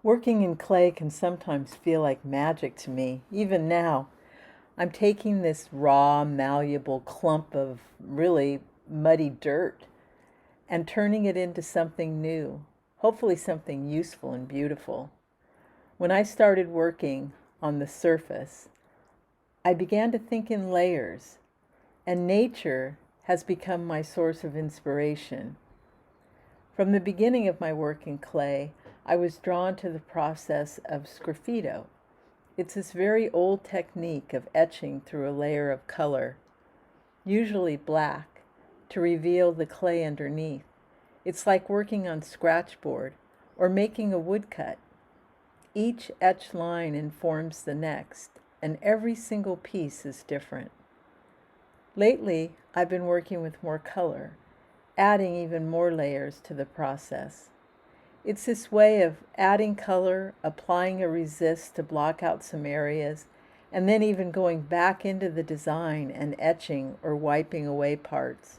Working in clay can sometimes feel like magic to me. Even now, I'm taking this raw, malleable clump of really muddy dirt and turning it into something new, hopefully something useful and beautiful. When I started working on the surface, I began to think in layers, and nature has become my source of inspiration. From the beginning of my work in clay, I was drawn to the process of sgraffito. It's this very old technique of etching through a layer of color, usually black, to reveal the clay underneath. It's like working on scratchboard or making a woodcut. Each etched line informs the next, and every single piece is different. Lately, I've been working with more color, adding even more layers to the process. It's this way of adding color, applying a resist to block out some areas, and then even going back into the design and etching or wiping away parts.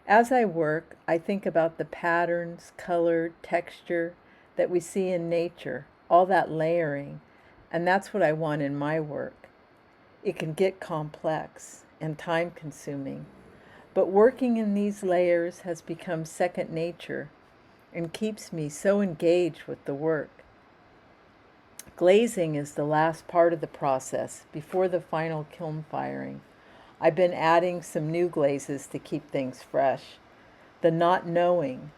As I work, I think about the patterns, color, texture that we see in nature, all that layering, and that's what I want in my work. It can get complex and time-consuming, but working in these layers has become second nature and keeps me so engaged with the work. Glazing is the last part of the process before the final kiln firing. I've been adding some new glazes to keep things fresh. The not knowing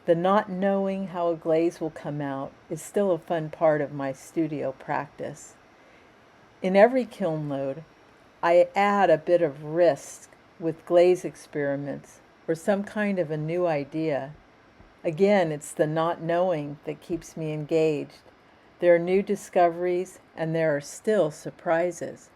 how a glaze will come out is still a fun part of my studio practice. In every kiln load, I add a bit of risk with glaze experiments or some kind of a new idea. Again, it's the not knowing that keeps me engaged. There are new discoveries and there are still surprises.